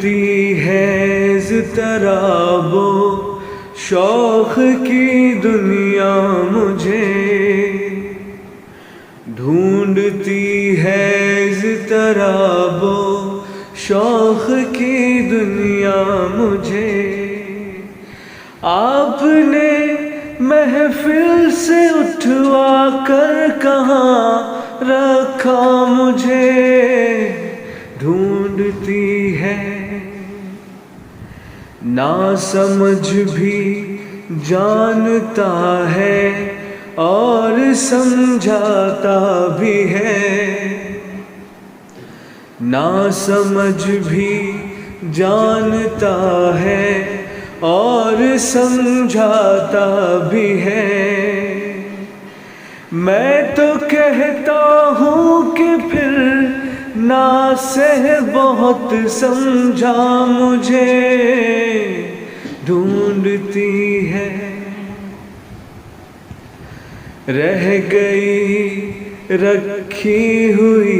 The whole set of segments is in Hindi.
ढूंढती है इज़्तिराबो शौक़ की दुनिया मुझे, ढूंढती है इज़्तिराबो शौक़ की दुनिया मुझे। आपने महफिल से उठवा कर कहाँ रखा मुझे, ढूंढती है। ना समझ भी जानता है और समझाता भी है, ना समझ भी जानता है और समझाता भी है। मैं तो कहता हूँ कि फिर ना से बहुत समझा मुझे, ढूंढती है। रह गई रखी हुई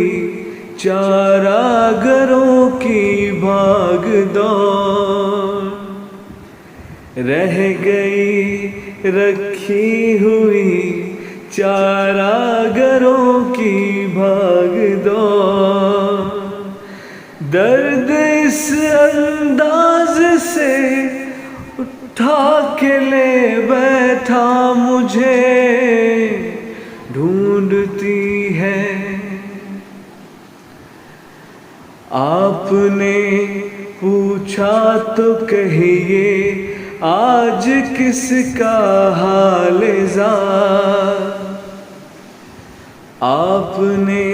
चारागारों की भाग दौड़, रह गई रखी हुई चारागारों की भाग दौड़। दर्द इस अंदाज से उठा के ले बैठा मुझे, ढूंढती है। आपने पूछा तो कहिए आज किसका हाल ज़ार, आपने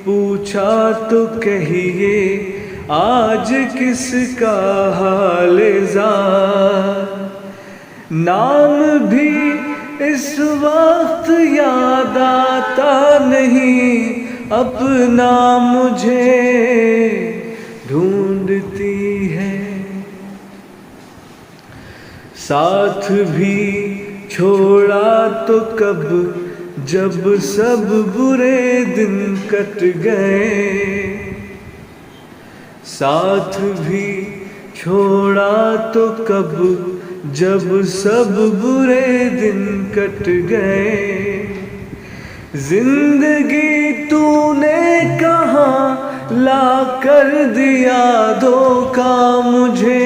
पूछा तो कहिए आज किसका हाल ज़ार। नाम भी इस वक्त याद आता नहीं अपना मुझे, ढूंढती है। साथ भी छोड़ा तो कब जब सब बुरे दिन कट गए, साथ भी छोड़ा तो कब जब सब बुरे दिन कट गए। जिंदगी तूने कहाँ ला कर दिया धोखा मुझे,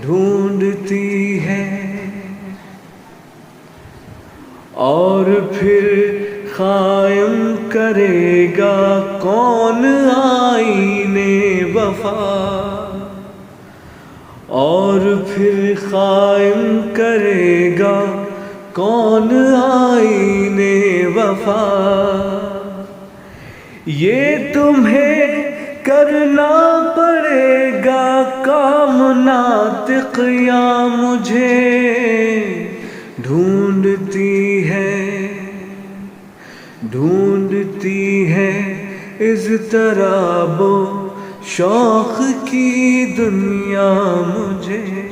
ढूंढती है। और फिर कायम करेगा कौन आईने वफा, और फिर कायम करेगा कौन आईने वफा। ये तुम्हें करना पड़ेगा काम नातिक या मुझे, ढूंढती है। ढूंढती है इज़्तिराबो शौक़ की दुनिया मुझे।